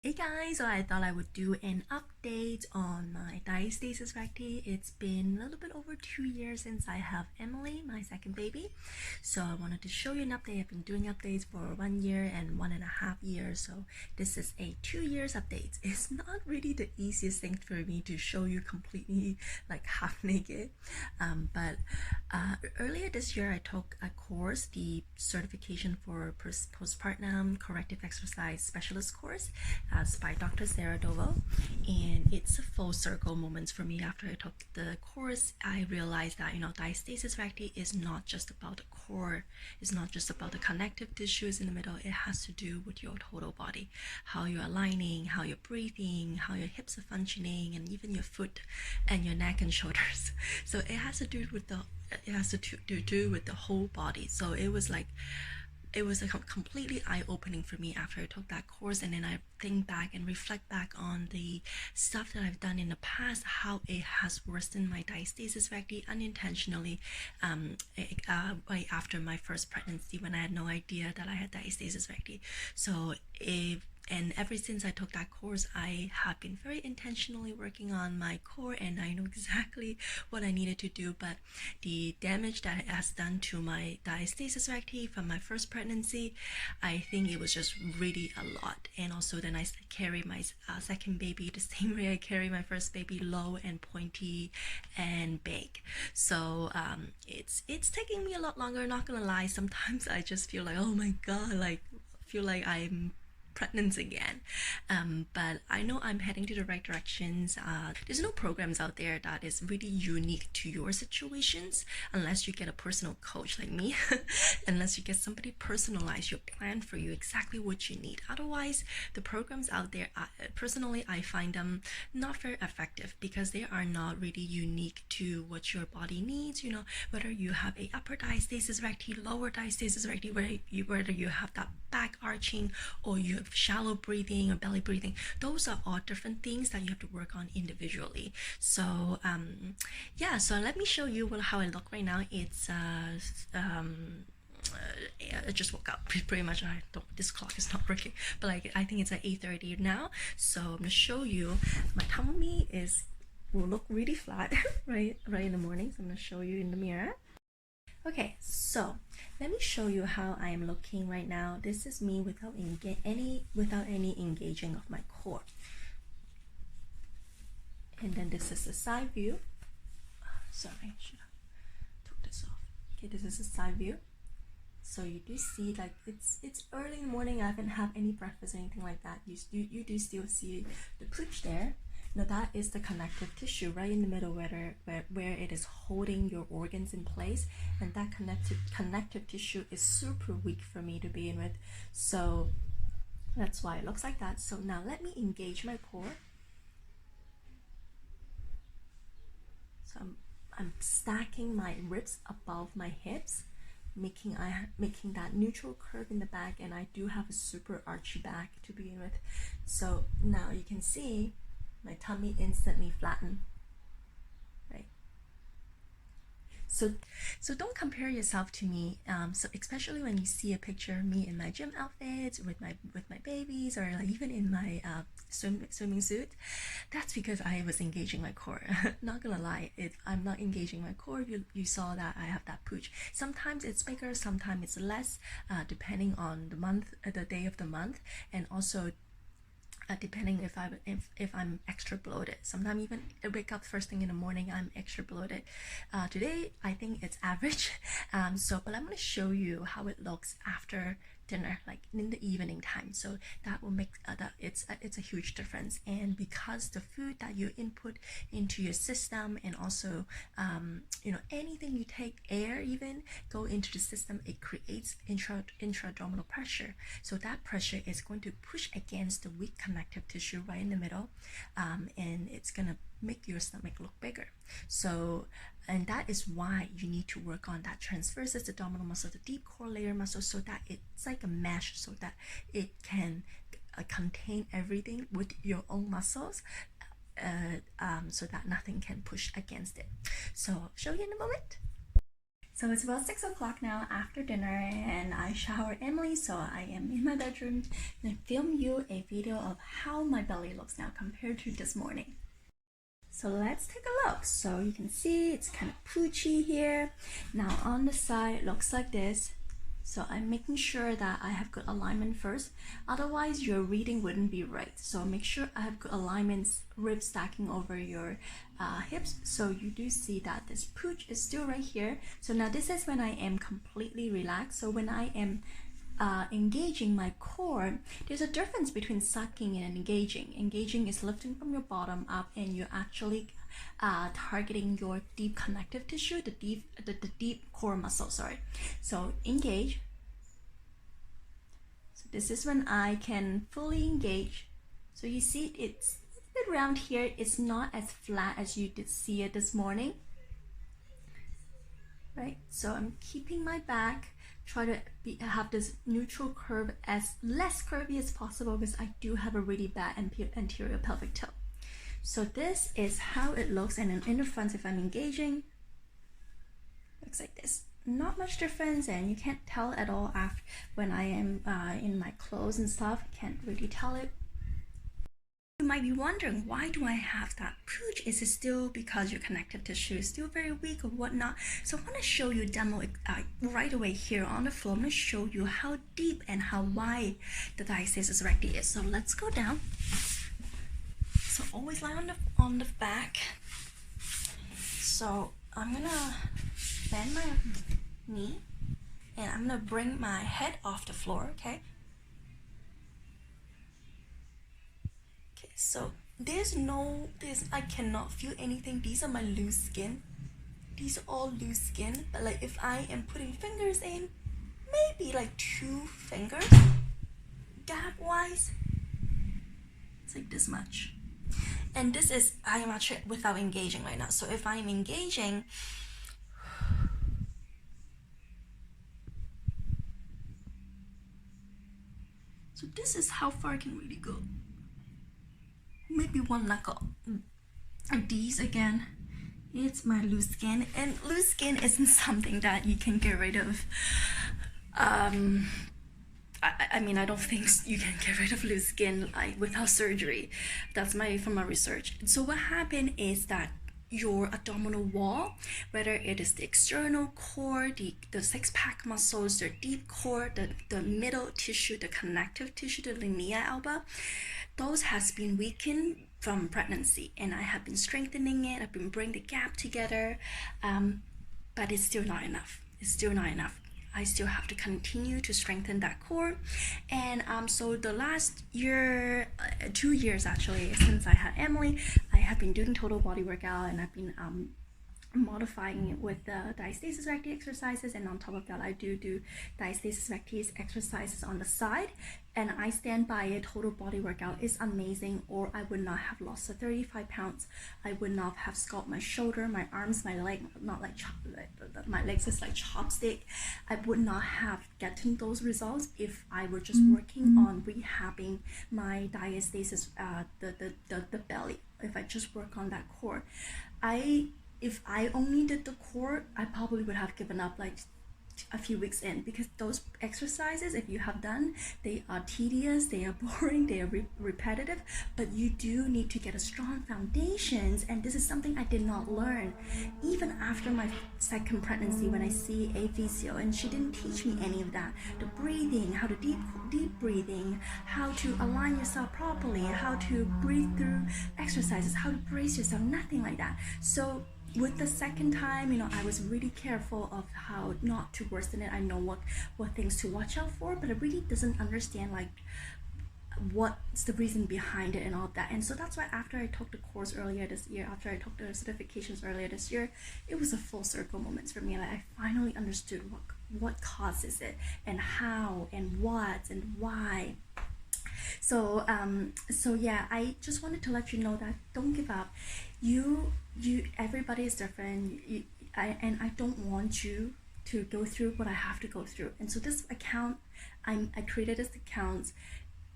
Hey guys, so I thought I would do an update on my Diastasis Recti. It's been a little bit over 2 years since I have Emily, my second baby. So I wanted to show you an update. I've been doing updates for 1 year and 1.5 years. So this is a 2 years update. It's not really the easiest thing for me to show you completely like half naked. But earlier this year I took a course, the certification for postpartum corrective exercise specialist course by Dr. Sarah Dovo, and it's a full circle moment for me. After I took the course, I realized that diastasis recti is not just about the core, it's not just about the connective tissues in the middle. It has to do with your total body, how you're aligning, how you're breathing, how your hips are functioning, and even your foot and your neck and shoulders. So it has to do with the whole body. So it was a completely eye-opening for me after I took that course, and then I think back and reflect back on the stuff that I've done in the past, how it has worsened my diastasis recti unintentionally right after my first pregnancy, when I had no idea that I had diastasis recti. And ever since I took that course, I have been very intentionally working on my core, and I know exactly what I needed to do. But the damage that it has done to my diastasis recti from my first pregnancy, I think it was just really a lot. And also then I carry my second baby the same way I carry my first baby, low and pointy and big. So it's taking me a lot longer, not gonna lie. Sometimes I just feel like, oh my god, feel like I'm pregnant again. But I know I'm heading to the right directions. There's no programs out there that is really unique to your situations, unless you get a personal coach like me, unless you get somebody personalize your plan for you, exactly what you need. Otherwise, the programs out there, personally, I find them not very effective, because they are not really unique to what your body needs. Whether you have a upper diastasis recti, lower diastasis recti, whether you have that back arching, or you have shallow breathing or belly breathing, those are all different things that you have to work on individually. So yeah, so let me show you how I look right now. It's I just woke up pretty much. This clock is not working, but I think it's at 8:30 now. So I'm gonna show you my tummy will look really flat right in the morning. So I'm gonna show you in the mirror. Okay, so let me show you how I am looking right now. This is me without any engaging of my core. And then this is the side view. Sorry, I should have took this off. Okay, this is the side view. So you do see, like, it's early in the morning. I haven't had any breakfast or anything like that. You do still see the pooch there. Now that is the connective tissue right in the middle, where it is holding your organs in place, and that connective tissue is super weak for me to begin with. So that's why it looks like that. So now let me engage my core. So I'm stacking my ribs above my hips, making that neutral curve in the back, and I do have a super archy back to begin with. So now you can see my tummy instantly flattened, right? So don't compare yourself to me. So especially when you see a picture of me in my gym outfits with my babies, or like even in my swimming suit, that's because I was engaging my core. Not gonna lie, I'm not engaging my core. You saw that I have that pooch. Sometimes it's bigger, sometimes it's less, depending on the month, the day of the month, and also depending if I'm extra bloated. Sometimes even I wake up first thing in the morning, I'm extra bloated. Today I think it's average. But I'm going to show you how it looks after dinner, like in the evening time. So that will make it's a huge difference. And because the food that you input into your system, and also anything you take, air even go into the system, it creates intra-abdominal pressure. So that pressure is going to push against the weak connective tissue right in the middle, and it's gonna make your stomach look bigger. So, and that is why you need to work on that transversus abdominal muscle, the deep core layer muscle, so that it's like a mesh, so that it can contain everything with your own muscles, so that nothing can push against it. So I'll show you in a moment. So it's about 6 o'clock now after dinner, and I showered Emily, so I am in my bedroom and film you a video of how my belly looks now compared to this morning. So let's take a look. So you can see it's kind of poochy here. Now on the side it looks like this. So I'm making sure that I have good alignment first, otherwise your reading wouldn't be right. So make sure I have good alignments, ribs stacking over your hips. So you do see that this pooch is still right here. So now this is when I am completely relaxed. So when I am engaging my core, there's a difference between sucking and engaging. Engaging is lifting from your bottom up, and you're actually targeting your deep connective tissue, the deep core muscle, sorry. So engage. So this is when I can fully engage. So you see it's a bit round here. It's not as flat as you did see it this morning, right? So I'm keeping my back, try to have this neutral curve as less curvy as possible, because I do have a really bad anterior pelvic tilt. So this is how it looks, and then in the front, if I'm engaging, looks like this. Not much difference, and you can't tell at all after when I am in my clothes and stuff. Can't really tell it. You might be wondering, why do I have that pooch? Is it still because your connective tissue is still very weak or whatnot? So I want to show you a demo right away here on the floor. I'm going to show you how deep and how wide the diastasis recti is. So let's go down. So always lie on the back. So I'm gonna bend my knee, and I'm gonna bring my head off the floor. Okay. So I cannot feel anything. These are my loose skin. These are all loose skin. But like if I am putting fingers in, maybe like 2 fingers, gap wise, it's like this much. And this is, I am actually without engaging right now. So if I'm engaging, so this is how far I can really go. Maybe 1 knuckle. And these again, it's my loose skin, and loose skin isn't something that you can get rid of. I mean, I don't think you can get rid of loose skin like without surgery. That's from my research. So what happened is that your abdominal wall, whether it is the external core, the 6-pack muscles, the deep core, the middle tissue, the connective tissue, the linea alba, those has been weakened from pregnancy, and I have been strengthening it. I've been bringing the gap together, but it's still not enough. It's still not enough. I still have to continue to strengthen that core. And so the last year, 2 years actually, since I had Emily, I have been doing total body workout, and I've been modifying it with the diastasis recti exercises, and on top of that I do diastasis recti exercises on the side, and I stand by it. Total body workout is amazing, or I would not have lost the 35 pounds. I would not have sculpted my shoulder, my arms, my leg, not like my legs is like chopstick. I would not have gotten those results if I were just working on rehabbing my diastasis, the belly. If I just work on that core, if I only did the core, I probably would have given up like a few weeks in, because those exercises, if you have done, they are tedious, they are boring, they are repetitive, but you do need to get a strong foundations. And this is something I did not learn even after my 2nd pregnancy, when I see a physio, and she didn't teach me any of that. The breathing, how to deep breathing, how to align yourself properly, how to breathe through exercises, how to brace yourself, nothing like that. So with the 2nd time, I was really careful of how not to worsen it. I know what things to watch out for, but I really doesn't understand like what's the reason behind it and all that. And so that's why after I took the course earlier this year, after I took the certifications earlier this year, it was a full circle moment for me. Like I finally understood what causes it, and how, and what, and why. So yeah, I just wanted to let you know that don't give up. Everybody is different, and I don't want you to go through what I have to go through. And so this account, I created this account,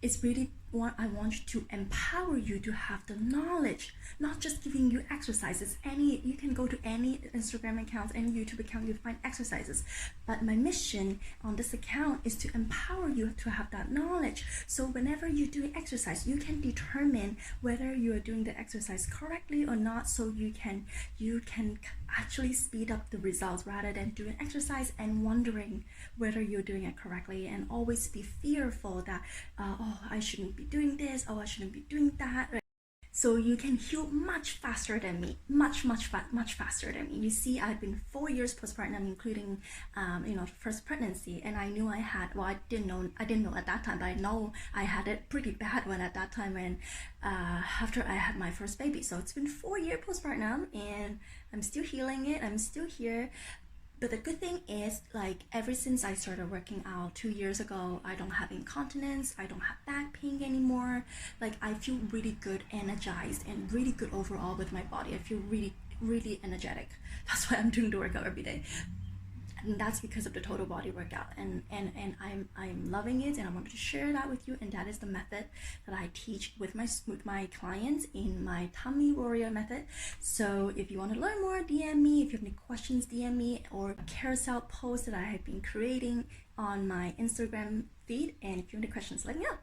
it's really I want to empower you to have the knowledge, not just giving you exercises. You can go to any Instagram account, any YouTube account, you find exercises. But my mission on this account is to empower you to have that knowledge. So whenever you do exercise, you can determine whether you are doing the exercise correctly or not. So you can actually speed up the results rather than doing exercise and wondering whether you're doing it correctly, and always be fearful that oh, I shouldn't be doing this, oh, I shouldn't be doing that. So you can heal much faster than me, much faster than me. You see, I've been 4 years postpartum, including first pregnancy, and I knew I had, well, I didn't know at that time, but I know I had it pretty bad when after I had my first baby. So it's been 4 years postpartum, and I'm still healing it. I'm still here. But the good thing is, like, ever since I started working out 2 years ago, I don't have incontinence, I don't have back pain anymore. Like, I feel really good, energized, and really good overall with my body. I feel really energetic. That's why I'm doing the workout every day. And that's because of the total body workout, and I'm loving it, and I wanted to share that with you. And that is the method that I teach with my clients in my tummy warrior method. So if you want to learn more, DM me. If you have any questions, DM me, or carousel post that I have been creating on my Instagram feed. And if you have any questions, let me know.